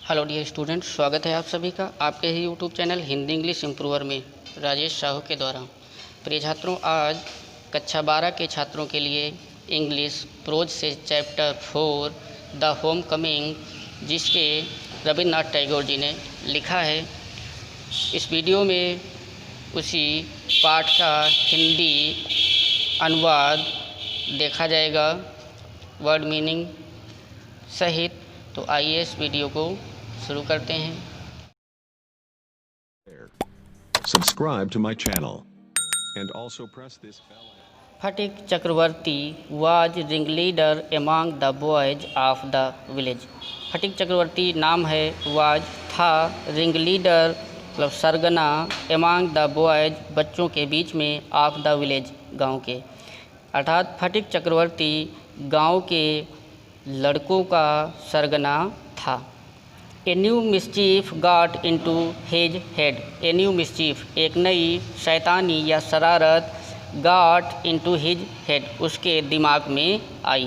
Hello dear student, स्वागत है आप सभी का आपके ही YouTube channel Hindi English improver में राजेश साहू के द्वारा। प्रिय छात्रों, आज कक्षा 12 के छात्रों के लिए इंग्लिश प्रोज से चैप्टर 4 द होम कमिंग, जिसके रविन्द्रनाथ टैगोर जी ने लिखा है, इस वीडियो में उसी पाठ का हिंदी अनुवाद देखा जाएगा वर्ड मीनिंग सहित। तो आइए इस वीडियो को शुरू करते हैं। Subscribe to my channel and also press this bell. Phatik Chakravarti was ringleader among the boys of the village. Phatik Chakravarti नाम है, वाज था, रिंगलीडर मतलब सरगना, एमंग द बॉयज बच्चों के बीच में, ऑफ द विलेज गांव के, अर्थात फटिक चक्रवर्ती गांव के लड़कों का सरगना था। A new mischief got into his head. A new mischief एक नई शैतानी या शरारत, गॉट इनटू हिज हेड उसके दिमाग में आई।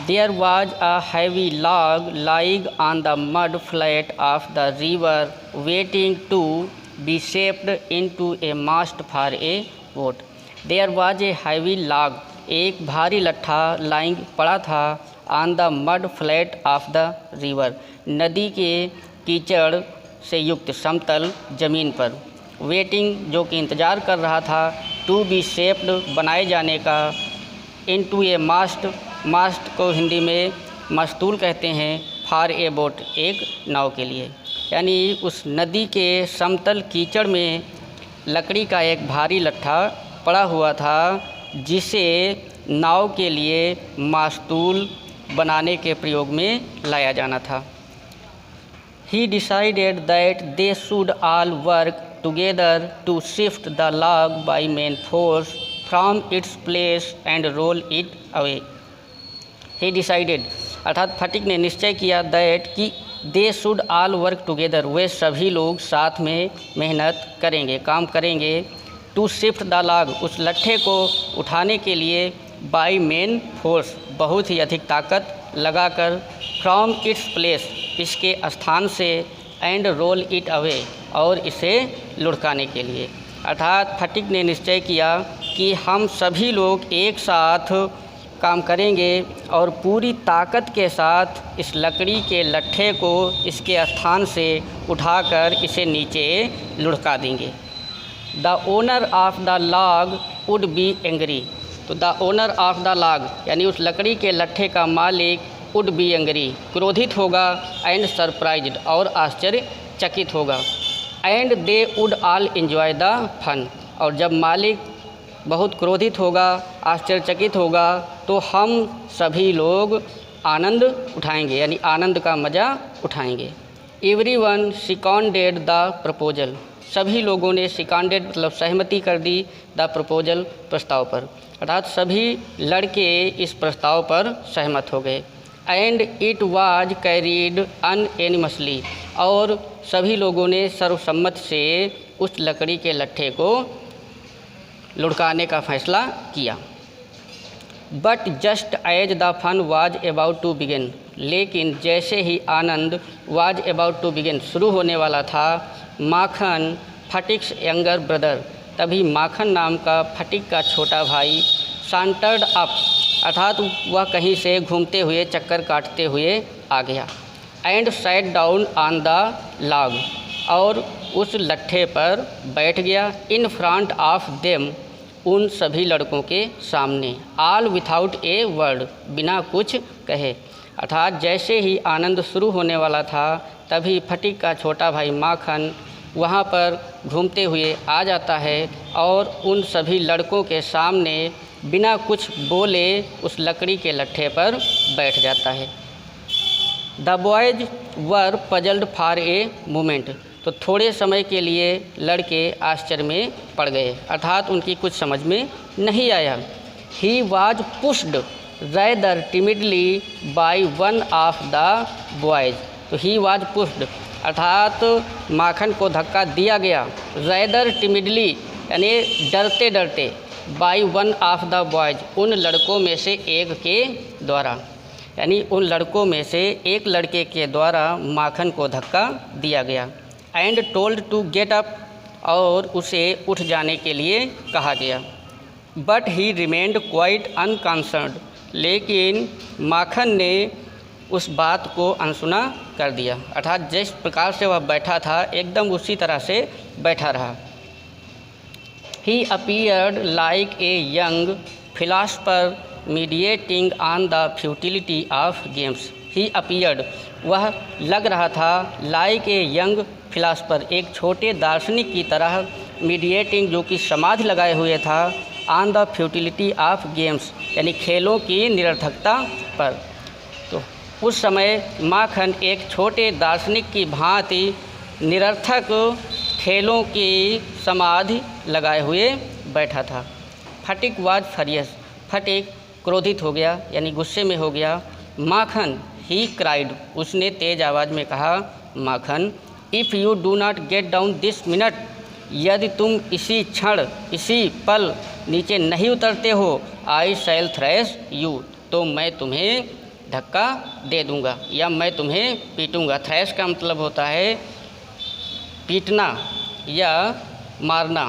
There was a heavy log lying on the mud flat of the river waiting to be shaped into a mast for a boat. There was a heavy log एक भारी लट्ठा, lying पड़ा था, on the mud flat of the river नदी के कीचड़ से युक्त समतल ज़मीन पर, वेटिंग जो कि इंतज़ार कर रहा था, टू बी शेप्ड बनाए जाने का, इनटू ए मास्ट, मास्ट को हिंदी में मस्तूल कहते हैं, फॉर ए बोट एक नाव के लिए। यानी उस नदी के समतल कीचड़ में लकड़ी का एक भारी लट्ठा पड़ा हुआ था, जिसे नाव के लिए मस्तूल बनाने के प्रयोग में लाया जाना था। He decided that they should all work together to shift the log by main force from its place and roll it away. He decided अर्थात फटिक ने निश्चय किया, that कि they should all work together वे सभी लोग साथ में मेहनत करेंगे, काम करेंगे, to shift the log उस लट्ठे को उठाने के लिए, by main force बहुत ही अधिक ताकत लगाकर, from its place इसके स्थान से, एंड रोल इट अवे और इसे लुढ़काने के लिए। अर्थात फटिक ने निश्चय किया कि हम सभी लोग एक साथ काम करेंगे और पूरी ताकत के साथ इस लकड़ी के लट्ठे को इसके स्थान से उठाकर इसे नीचे लुढ़का देंगे। The owner of the log would be angry. तो the owner of the log यानी उस लकड़ी के लट्ठे का मालिक, वुड बी एंग्री क्रोधित होगा, एंड सरप्राइज्ड और आश्चर्यचकित होगा, and they would all enjoy the fun और जब मालिक बहुत क्रोधित होगा, आश्चर्यचकित होगा, तो हम सभी लोग आनंद उठाएंगे, यानी आनंद का मज़ा उठाएंगे। Everyone seconded the proposal. सभी लोगों ने सेकंडेड मतलब सहमति कर दी, द प्रपोजल प्रस्ताव पर, अर्थात सभी लड़के इस प्रस्ताव पर सहमत हो गए। And it was carried unanimously और सभी लोगों ने सर्वसम्मत से उस लकड़ी के लट्ठे को लुढ़काने का फैसला किया। But just as the fun was about to begin, लेकिन जैसे ही आनंद वाज अबाउट टू बिगिन शुरू होने वाला था, माखन फटिक्स यंगर ब्रदर तभी माखन नाम का फटिक का छोटा भाई, सांटर्ड अप अर्थात वह कहीं से घूमते हुए चक्कर काटते हुए आ गया, and sat down on the log और उस लट्ठे पर बैठ गया, इन फ्रंट ऑफ देम उन सभी लड़कों के सामने, ऑल विथआउट ए वर्ड बिना कुछ कहे। अर्थात जैसे ही आनंद शुरू होने वाला था, तभी फटिक का छोटा भाई माखन वहाँ पर घूमते हुए आ जाता है और उन सभी लड़कों के सामने बिना कुछ बोले उस लकड़ी के लट्ठे पर बैठ जाता है। The boys were puzzled for a moment. तो थोड़े समय के लिए लड़के आश्चर्य में पड़ गए, अर्थात उनकी कुछ समझ में नहीं आया। He was pushed rather timidly by one of the boys. तो ही वाज पुश्ड अर्थात माखन को धक्का दिया गया, रैदर टिमिडली यानी डरते डरते, bye one of the boys उन लड़कों में से एक के द्वारा। यानी उन लड़कों में से एक लड़के के द्वारा माखन को धक्का दिया गया। And told to get up, और उसे उठ जाने के लिए कहा गया। But he remained quite unconcerned, लेकिन माखन ने उस बात को अनसुना कर दिया, अर्थात जिस प्रकार से वह बैठा था एकदम उसी तरह से बैठा रहा। He appeared like a young philosopher meditating on the futility of games. He appeared, वह लग रहा था, लाइक ए यंग फिलासफर, एक छोटे दार्शनिक की तरह, मीडिएटिंग, जो कि समाधि लगाए हुए था, on the futility of games, यानी खेलों की निरर्थकता पर। तो उस समय माखन एक छोटे दार्शनिक की भांति निरर्थक खेलों की समाधि लगाए हुए बैठा था। फटिक वाज फरियस, फटिक क्रोधित हो गया, यानी गुस्से में हो गया। माखन, ही क्राइड, उसने तेज आवाज़ में कहा, Makhan, if you do not get down this minute, यदि तुम इसी क्षण, इसी पल नीचे नहीं उतरते हो, आई शैल थ्रैश यू, तो मैं तुम्हें धक्का दे दूंगा या मैं तुम्हें पीटूंगा। थ्रैश का मतलब होता है पीटना या मारना।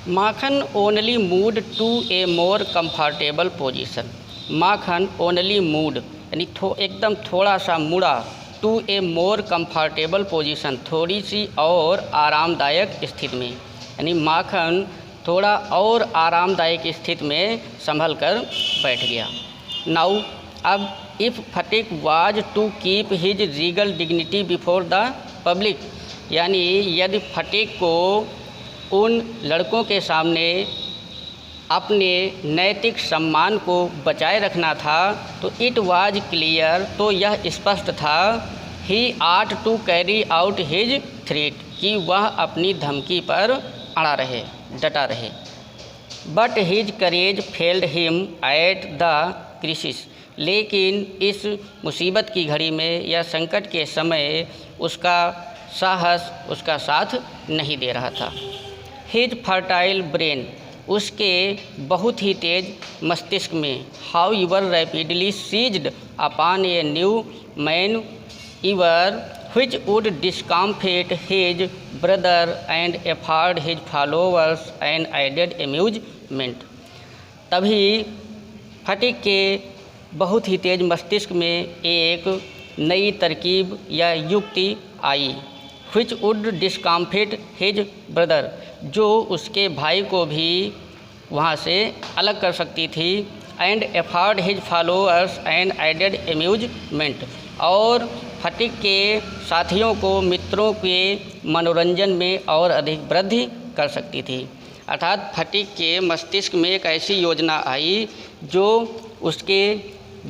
Makhan only moved to a more comfortable position. Makhan only moved, यानी एकदम थोड़ा सा मुड़ा, to a more comfortable position, थोड़ी सी और आरामदायक स्थिति में, यानी माखन थोड़ा और आरामदायक स्थिति में संभल कर बैठ गया। नाउ, अब if Phatik was to keep his regal dignity before the public, यानी यदि फटिक को उन लड़कों के सामने अपने नैतिक सम्मान को बचाए रखना था, तो इट वाज क्लियर, तो यह स्पष्ट था, he ought to carry out his threat, कि वह अपनी धमकी पर अड़ा रहे, डटा रहे। But his courage failed him at the crisis, लेकिन इस मुसीबत की घड़ी में या संकट के समय उसका साहस उसका साथ नहीं दे रहा था। हिज फर्टाइल ब्रेन, उसके बहुत ही तेज मस्तिष्क में, however rapidly seized upon a new manoeuvre which would discomfit his brother and afford his followers an added amusement। तभी फटिक के बहुत ही तेज मस्तिष्क में एक नई तरकीब या युक्ति आई, which would discomfit his brother, जो उसके भाई को भी वहाँ से अलग कर सकती थी, and afford his followers an added amusement, और फटिक के साथियों को, मित्रों के मनोरंजन में और अधिक वृद्धि कर सकती थी। अर्थात फटिक के मस्तिष्क में एक ऐसी योजना आई जो उसके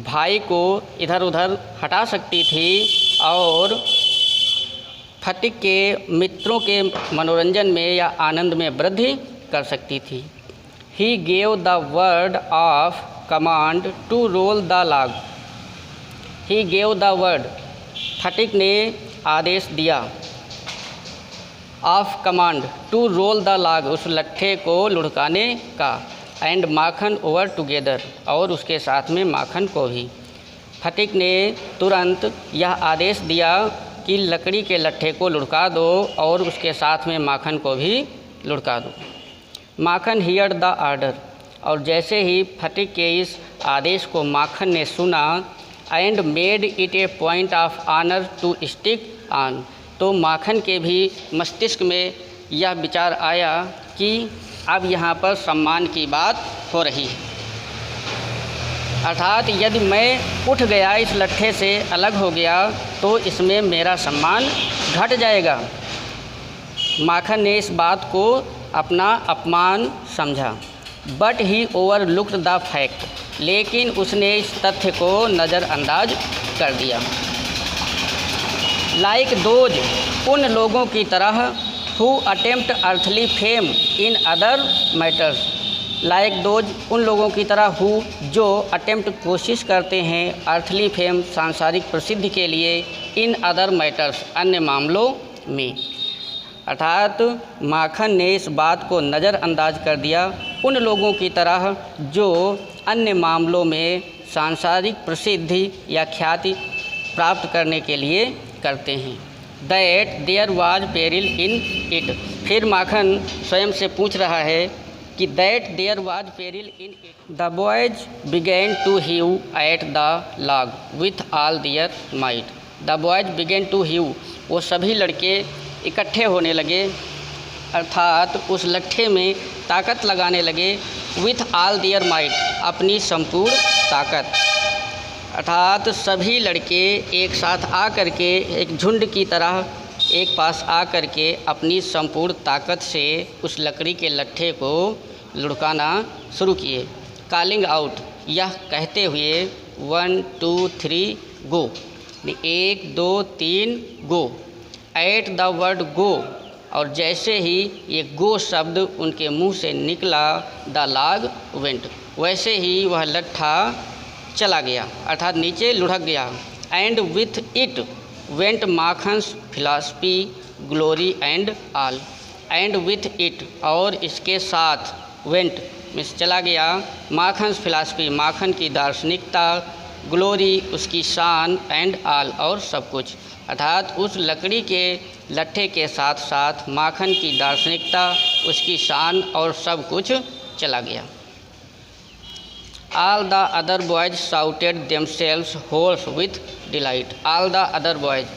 भाई को इधर उधर हटा सकती थी और फटिक के मित्रों के मनोरंजन में या आनंद में वृद्धि कर सकती थी। He gave the word of command to roll the log. He gave the word, Phatik ने आदेश दिया, of command, to roll the log, उस लट्ठे को लुढ़काने का, एंड माखन ओवर टुगेदर, और उसके साथ में माखन को भी। फटिक ने तुरंत यह आदेश दिया कि लकड़ी के लट्ठे को लुढ़का दो और उसके साथ में माखन को भी लुढ़का दो। माखन हियर द आर्डर, और जैसे ही फटिक के इस आदेश को माखन ने सुना, and made it a point of honour to stick on, तो माखन के भी मस्तिष्क में यह विचार आया कि अब यहाँ पर सम्मान की बात हो रही है, अर्थात यदि मैं उठ गया, इस लट्ठे से अलग हो गया, तो इसमें मेरा सम्मान घट जाएगा। माखन ने इस बात को अपना अपमान समझा, but he overlooked the fact, लेकिन उसने इस तथ्य को नज़रअंदाज कर दिया। लाइक दोज, उन लोगों की तरह, who attempt earthly fame in other matters. Like those, उन लोगों की तरह, हु, जो अटेम्प्ट, कोशिश करते हैं, अर्थली फेम, सांसारिक प्रसिद्धि के लिए, इन अदर मैटर्स, अन्य मामलों में। अर्थात माखन ने इस बात को नज़रअंदाज कर दिया, उन लोगों की तरह जो अन्य मामलों में सांसारिक प्रसिद्धि या ख्याति प्राप्त करने के लिए करते हैं। That there was peril in it. फिर माखन स्वयं से पूछ रहा है कि that there was peril in it. The boys began to heave at the log with all their might. The boys began to heave, वो सभी लड़के इकट्ठे होने लगे, अर्थात उस लट्ठे में ताकत लगाने लगे। विथ ऑल देयर माइट, अपनी संपूर्ण ताकत, अर्थात सभी लड़के एक साथ आ कर के एक झुंड की तरह एक पास आ कर के अपनी संपूर्ण ताकत से उस लकड़ी के लट्ठे को लुढ़काना शुरू किए। कॉलिंग आउट, यह कहते हुए 1 2 3 गो, 1 2 3 गो। एट द वर्ड गो, और जैसे ही ये गो शब्द उनके मुंह से निकला, द लॉग वेंट, वैसे ही वह लट्ठा चला गया, अर्थात नीचे लुढ़क गया। And with it went Makhan's philosophy glory and all. And with it, और इसके साथ, वेंट मीन्स चला गया, माखन्स फिलॉसफी, माखन की दार्शनिकता, ग्लोरी उसकी शान, एंड ऑल और सब कुछ, अर्थात उस लकड़ी के लट्ठे के साथ साथ माखन की दार्शनिकता, उसकी शान और सब कुछ चला गया। All the other boys shouted themselves hoarse with delight. All the other boys,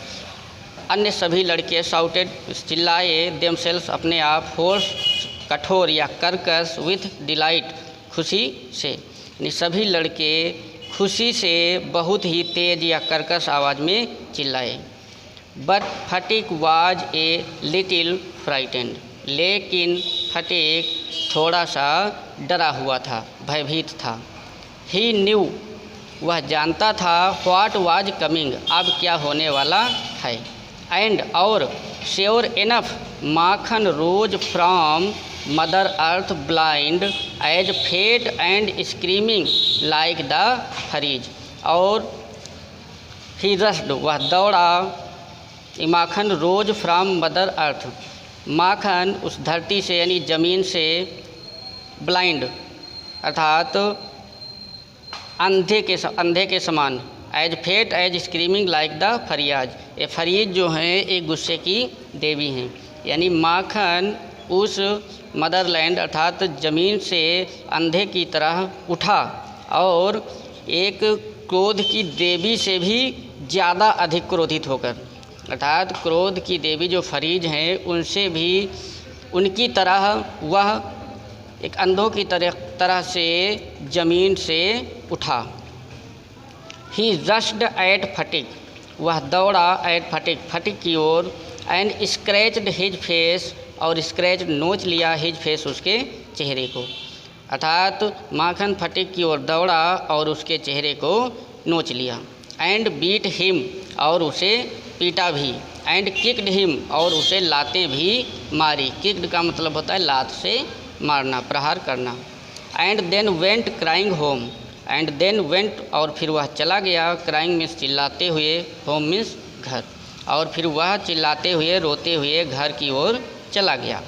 अन्य सभी लड़के shouted चिल्लाए, themselves अपने आप, hoarse कठोर या कर्कश, with delight खुशी से, यानी सभी लड़के खुशी से बहुत ही तेज या कर्कश आवाज़ में चिल्लाए। But fatigue was a little frightened, लेकिन फटीक थोड़ा सा डरा हुआ था, भयभीत था। ही न्यू, वह जानता था, व्हाट वाज कमिंग, अब क्या होने वाला है। एंड और sure enough, Makhan rose from mother earth blind as fate and screaming like the furies. और ही रस्ड, वह दौड़ा, माखन रोज फ्रॉम मदर अर्थ, माखन उस धरती से यानी ज़मीन से, ब्लाइंड अर्थात अंधे के समान, as fate as screaming like the furies, ये फरीज जो हैं एक गुस्से की देवी हैं, यानी माखन उस मदरलैंड अर्थात ज़मीन से अंधे की तरह उठा और एक क्रोध की देवी से भी ज़्यादा अधिक क्रोधित होकर, अर्थात क्रोध की देवी जो फरीज हैं उनसे भी उनकी तरह वह एक अंधों की तरह से ज़मीन से उठा। ही रश्ड एट फटिक, वह दौड़ा एट फटिक, फटिक की ओर, एंड स्क्रैच्ड हिज फेस, और स्क्रैच नोच लिया, हिज फेस उसके चेहरे को, अर्थात माखन फटिक की ओर दौड़ा और उसके चेहरे को नोच लिया। एंड बीट हिम, और उसे पीटा भी। एंड किक्ड हिम, और उसे लातें भी मारी। किक्ड का मतलब होता है लात से मारना, प्रहार करना। And then went crying home, and then went, और फिर वह चला गया, क्राइंग मीन्स चिल्लाते हुए, होम मीन्स घर, और फिर वह चिल्लाते हुए रोते हुए घर की ओर चला गया।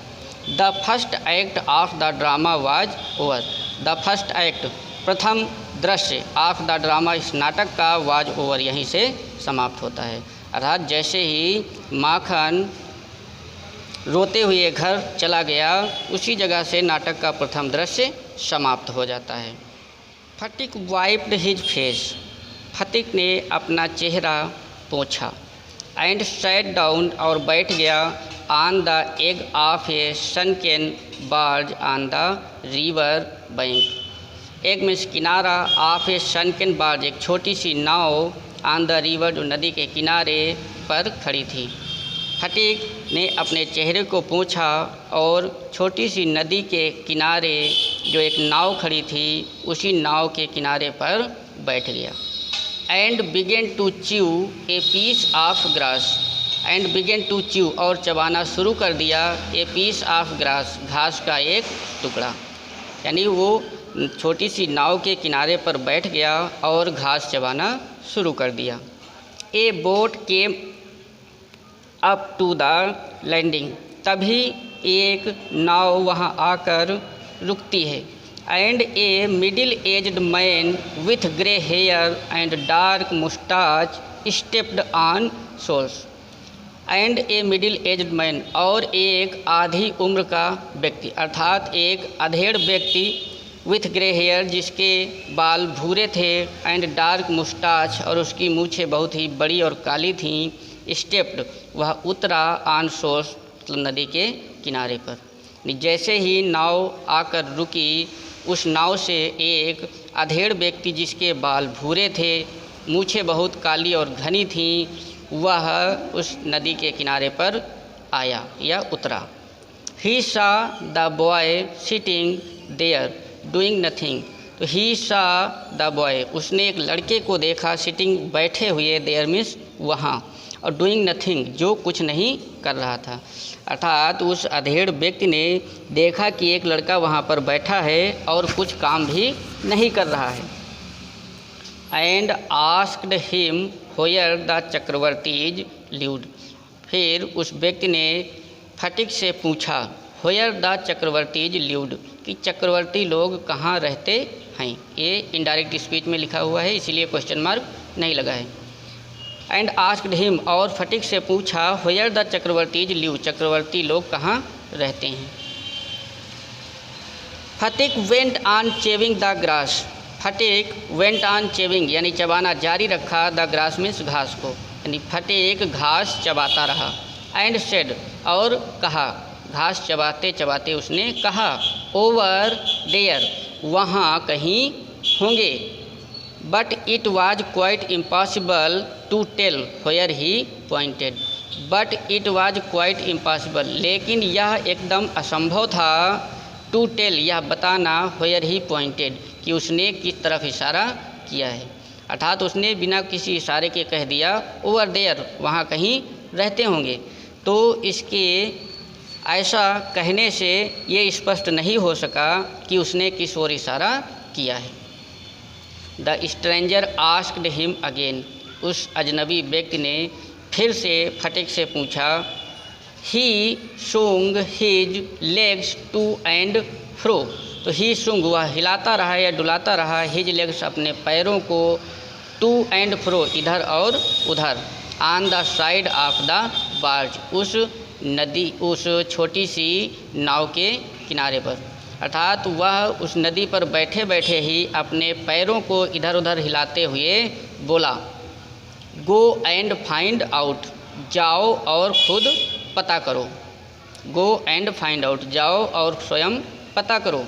The first act of the drama was over, the first act प्रथम दृश्य, ऑफ द ड्रामा इस नाटक का, वाज ओवर यहीं से समाप्त होता है, अर्थात जैसे ही माखन रोते हुए घर चला गया उसी जगह से नाटक का प्रथम दृश्य समाप्त हो जाता है। फटिक वाइप्ड हिज फेस, फटिक ने अपना चेहरा पोंछा। एंड सैट डाउन, और बैठ गया, on the egg of A सनकेन barge on the river bank. Egg means किनारा, ऑफ ए सनकेन बार्ज एक छोटी सी नाव, ऑन द रिवर जो नदी के किनारे पर खड़ी थी। फटीक ने अपने चेहरे को पोंछा और छोटी सी नदी के किनारे जो एक नाव खड़ी थी उसी नाव के किनारे पर बैठ गया। And began to chew a piece of grass, and began to chew और चबाना शुरू कर दिया, ए पीस ऑफ ग्रास घास का एक टुकड़ा, यानी वो छोटी सी नाव के किनारे पर बैठ गया और घास चबाना शुरू कर दिया। A boat came up to the landing, तभी एक नाव वहाँ आकर रुकती है। and a middle-aged man with grey hair and dark mustache stepped on soles. And a middle aged man, और एक आधी उम्र का व्यक्ति अर्थात एक अधेड़ व्यक्ति विथ ग्रे हेयर जिसके बाल भूरे थे, एंड डार्क मुस्टाच और उसकी मूछें बहुत ही बड़ी और काली थीं, स्टेप्ड वह उतरा ऑन सोर्स मतलब नदी के किनारे पर। जैसे ही नाव आकर रुकी उस नाव से एक अधेड़ व्यक्ति जिसके बाल भूरे थे, मूछें बहुत काली और घनी थीं, वह उस नदी के किनारे पर आया या उतरा। He saw the boy sitting there doing nothing, तो ही सा द बॉय, उसने एक लड़के को देखा, सिटिंग बैठे हुए, देयर मीन्स वहाँ, और डूइंग नथिंग जो कुछ नहीं कर रहा था। अर्थात उस अधेड़ व्यक्ति ने देखा कि एक लड़का वहाँ पर बैठा है और कुछ काम भी नहीं कर रहा है। And asked him where the Chakravartis lived, फिर उस व्यक्ति ने फटिक से पूछा व्हेयर द चक्रवर्तीज लिव्ड, कि चक्रवर्ती लोग कहाँ रहते हैं। ये इनडायरेक्ट स्पीच में लिखा हुआ है इसीलिए क्वेश्चन मार्क नहीं लगा है। एंड आस्क्ड हिम, और फटिक से पूछा where the Chakravartis live, Chakravarti लोग कहाँ रहते हैं। Phatik went on chewing the grass, Phatik went on chewing यानी चबाना जारी रखा, द ग्रास मीन्स घास को, यानी फटिक घास चबाता रहा। एंड सेड, और कहा, घास चबाते चबाते उसने कहा, ओवर देयर, वहाँ कहीं होंगे। But it was quite impossible to tell where he pointed, but it was quite impossible, लेकिन यह एकदम असंभव था, टू टेल यह बताना, व्हेयर ही पॉइंटेड कि उसने किस तरफ इशारा किया है। अर्थात उसने बिना किसी इशारे के कह दिया ओवर देयर, वहाँ कहीं रहते होंगे। तो इसके ऐसा कहने से ये स्पष्ट नहीं हो सका कि उसने किस ओर इशारा किया है। The stranger asked him again, उस अजनबी व्यक्ति ने फिर से फटिक से पूछा। He swung his legs to and fro, तो ही सूंग वह हिलाता रहा या डुलाता रहा, हिज लेग्स अपने पैरों को, टू एंड फ्रो इधर और उधर, on the side of the barge उस नदी उस छोटी सी नाव के किनारे पर। अर्थात वह उस नदी पर बैठे बैठे ही अपने पैरों को इधर उधर हिलाते हुए बोला, गो एंड फाइंड आउट, जाओ और खुद पता करो, गो एंड फाइंड आउट, जाओ और स्वयं पता करो।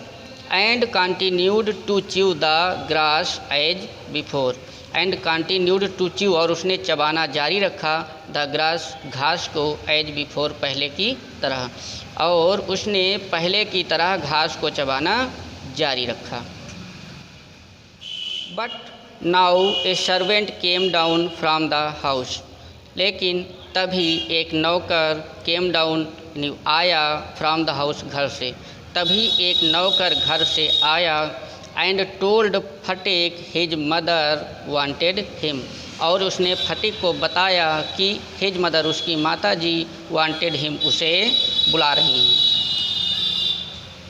And continued to chew the grass as before, and continued to chew, और उसने चबाना जारी रखा, द ग्रास घास को, एज बिफोर पहले की तरह, और उसने पहले की तरह घास को चबाना जारी रखा। But now a servant came down from the house, लेकिन तभी एक नौकर केम डाउन आया, फ्रॉम द हाउस घर से, तभी एक नौकर घर से आया, and told Phatik his mother wanted him, और उसने फटिक को बताया कि हिज मदर उसकी माता जी वांटेड हिम उसे बुला रही हैं।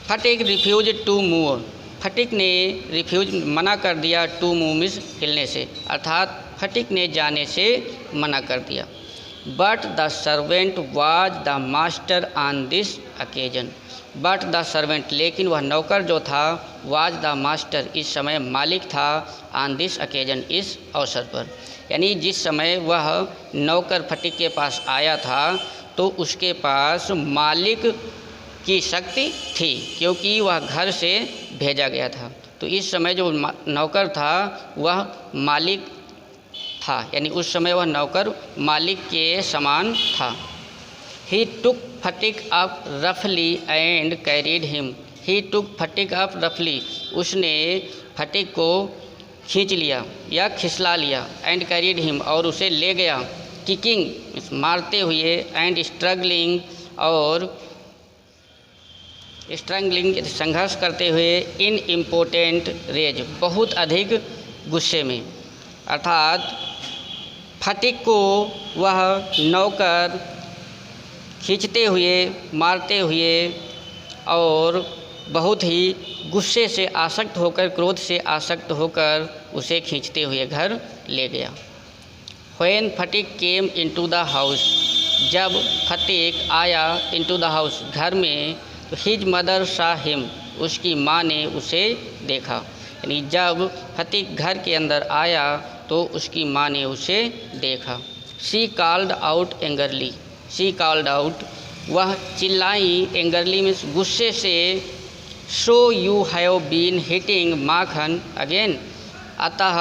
फटिक रिफ्यूज टू मूव, फटिक ने रिफ्यूज मना कर दिया, टू मूव मीन्स हिलने से, अर्थात फटिक ने जाने से मना कर दिया। But the servant was the master on this occasion, but the servant लेकिन वह नौकर जो था, वाज द मास्टर इस समय मालिक था, ऑन दिस अकेजन इस अवसर पर, यानी जिस समय वह नौकर फटिक के पास आया था तो उसके पास मालिक की शक्ति थी, क्योंकि वह घर से भेजा गया था। तो इस समय जो नौकर था वह मालिक था, यानी उस समय वह नौकर मालिक के समान था। ही टुक फटिक अप रफली and carried him, he took Phatik up रफली, उसने फटिक को खींच लिया या खिसला लिया, एंड कैरीड हिम, और उसे ले गया, किकिंग मारते हुए, एंड स्ट्रगलिंग, और स्ट्रगलिंग संघर्ष करते हुए, इन इम्पोर्टेंट रेज बहुत अधिक गुस्से में। अर्थात फटिक को वह नौकर खींचते हुए, मारते हुए और बहुत ही गुस्से से आसक्त होकर, क्रोध से आसक्त होकर उसे खींचते हुए घर ले गया। When fatigue came into the house, जब फटीक आया इनटू द हाउस, घर में, तो हिज मदर सा हिम, उसकी माँ ने उसे देखा। यानी जब फटीक घर के अंदर आया तो उसकी माँ ने उसे देखा। She called out angrily, she called out, वह चिल्लाई, एंगरली में गुस्से से, so you have been hitting Makhan again, अतः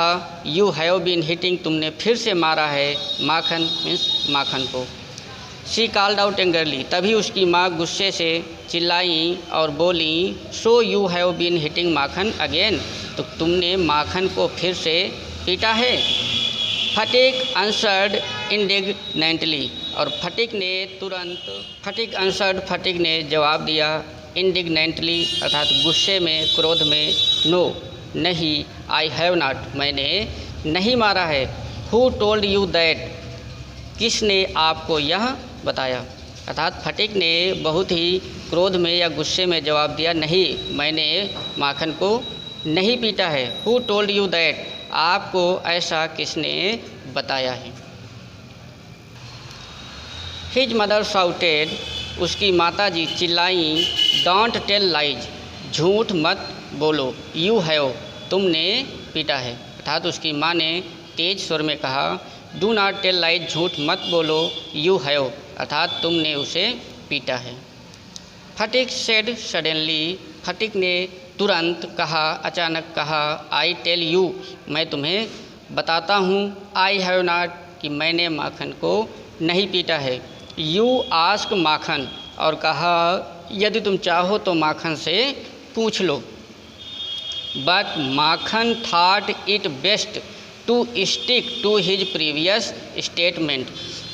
यू हैव बीन हिटिंग, तुमने फिर से मारा है, माखन मीन्स माखन को। शी कॉल्ड आउट एंगरली, तभी उसकी माँ गुस्से से चिल्लाई और बोली, so you have been hitting Makhan again, तो तुमने माखन को फिर से पीटा है। फटीक आंसर्ड इंडिग्नेंटली, और फटीक ने तुरंत, फटीक आंसर्ड, फटीक ने जवाब दिया, इंडिग्नेंटली अर्थात गुस्से में, क्रोध में, नो नहीं, आई हैव नॉट, मैंने नहीं मारा है। हु टोल्ड यू दैट, किसने आपको यह बताया, अर्थात फटीक ने बहुत ही क्रोध में या गुस्से में जवाब दिया, नहीं, मैंने माखन को नहीं पीटा है। हु टोल्ड यू दैट, आपको ऐसा किसने बताया है। हिज मदर शाउटेड, उसकी माता जी चिल्लाई, डोंट टेल लाइज, झूठ मत बोलो, यू हैव, तुमने पीटा है, अर्थात उसकी माँ ने तेज स्वर में कहा, डू नॉट टेल लाइज, झूठ मत बोलो, यू हैव, अर्थात तुमने उसे पीटा है। फटीक सेड सडनली, फटीक ने तुरंत कहा, अचानक कहा, आई टेल यू, मैं तुम्हें बताता हूँ, आई हैव नॉट, कि मैंने माखन को नहीं पीटा है। यू आस्क माखन, और कहा यदि तुम चाहो तो माखन से पूछ लो। But Makhan thought it best to stick to his previous statement,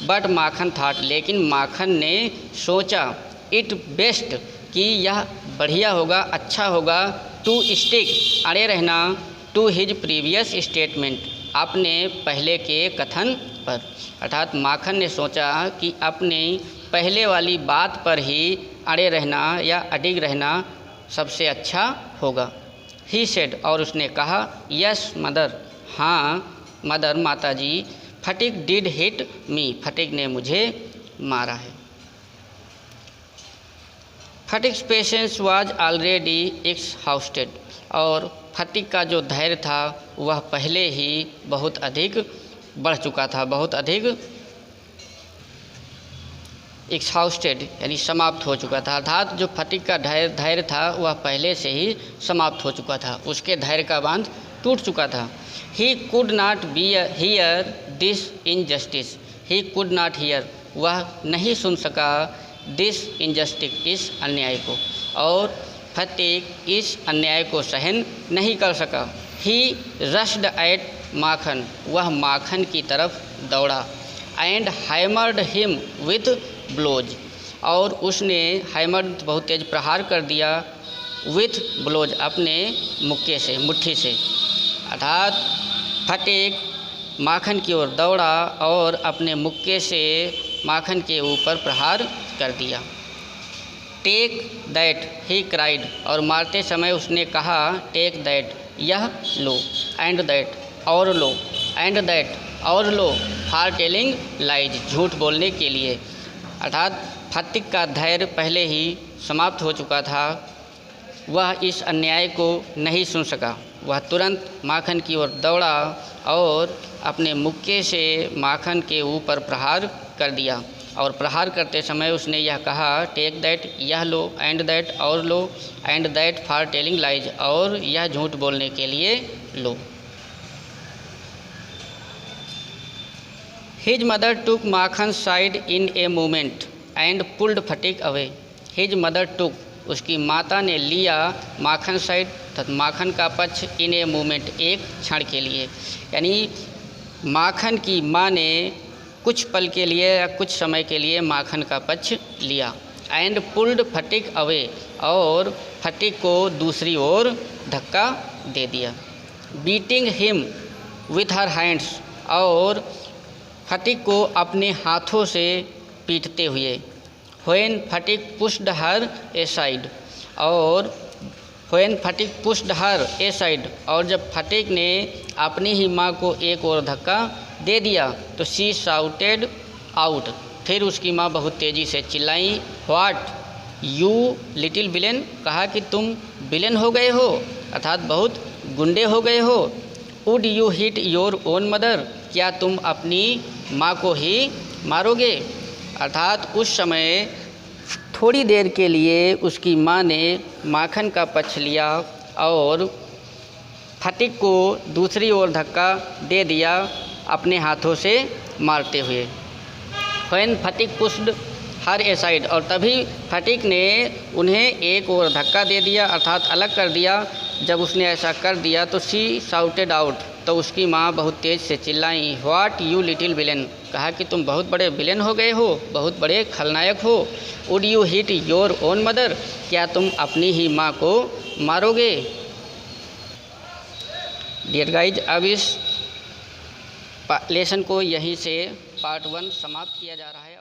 but Makhan thought, लेकिन माखन ने सोचा, इट बेस्ट, कि यह बढ़िया होगा, अच्छा होगा, टू स्टिक, अड़े रहना, टू हिज प्रीवियस स्टेटमेंट, अपने पहले के कथन पर, अर्थात माखन ने सोचा कि अपने पहले वाली बात पर ही अड़े रहना या अडिग रहना सबसे अच्छा होगा। ही सेड, और उसने कहा, यस मदर, हाँ मदर, माता जी, Phatik did hit me, Phatik ने मुझे मारा है। Phatik's patience was already exhausted, और फटीक का जो धैर्य था वह पहले ही बहुत अधिक बढ़ चुका था, बहुत अधिक एक्सहाउस्टेड यानी समाप्त हो चुका था, अर्थात जो फटीक का धैर्य था वह पहले से ही समाप्त हो चुका था, उसके धैर्य का बांध टूट चुका था। He could not here this injustice, he could not here, वह नहीं सुन सका, दिस इनजस्टिस, इस अन्याय को, और फटीक इस अन्याय को सहन नहीं कर सका। ही रश्ड एट माखन, वह माखन की तरफ दौड़ा, and hammered him with blows, और उसने हैमर्ड बहुत तेज प्रहार कर दिया, विथ ब्लोज, अपने मुक्के से, मुट्ठी से, अर्थात फटीक माखन की ओर दौड़ा और अपने मुक्के से माखन के ऊपर प्रहार कर दिया। टेक दैट, ही क्राइड, और मारते समय उसने कहा, टेक दैट, यह लो, एंड दैट, और लो, एंड दैट, और लो, फॉर टेलिंग लाइज, झूठ बोलने के लिए, अर्थात फटीक का धैर्य पहले ही समाप्त हो चुका था, वह इस अन्याय को नहीं सुन सका, वह तुरंत माखन की ओर दौड़ा और अपने मुक्के से माखन के ऊपर प्रहार कर दिया, और प्रहार करते समय उसने यह कहा, टेक दैट, यह लो, एंड दैट, और लो, and that for telling lies, और यह झूठ बोलने के लिए लो। His mother took Makhan side in a moment and pulled Phatik away, his mother took, उसकी माता ने लिया, माखन साइड, तथा माखन का पक्ष, इन ए मोमेंट, एक क्षण के लिए, यानी माखन की माँ ने कुछ पल के लिए या कुछ समय के लिए माखन का पक्ष लिया, एंड पुल्ड फटीक अवे, और फटीक को दूसरी ओर धक्का दे दिया। Beating him with her hands, और फटीक को अपने हाथों से पीटते हुए। When Phatik pushed her aside, और when Phatik pushed her aside, और जब फटिक ने अपनी ही माँ को एक और धक्का दे दिया तो शी शाउटेड आउट, फिर उसकी माँ बहुत तेज़ी से चिल्लाई, व्हाट यू लिटिल विलेन, कहा कि तुम विलेन हो गए हो, अर्थात बहुत गुंडे हो गए हो। Would you hit your own mother, क्या तुम अपनी माँ को ही मारोगे। अर्थात उस समय थोड़ी देर के लिए उसकी माँ ने माखन का पक्ष लिया और फटिक को दूसरी ओर धक्का दे दिया अपने हाथों से मारते हुए। When Phatik pushed her aside, और तभी फटिक ने उन्हें एक और धक्का दे दिया अर्थात अलग कर दिया। जब उसने ऐसा कर दिया तो शी शाउटेड आउट, तो उसकी माँ बहुत तेज़ से चिल्लाई, व्हाट यू लिटिल विलेन, कहा कि तुम बहुत बड़े विलेन हो गए हो, बहुत बड़े खलनायक हो। Would you hit your own mother, क्या तुम अपनी ही माँ को मारोगे। डियर गाइज, अब इस लेसन को यहीं से पार्ट 1 समाप्त किया जा रहा है।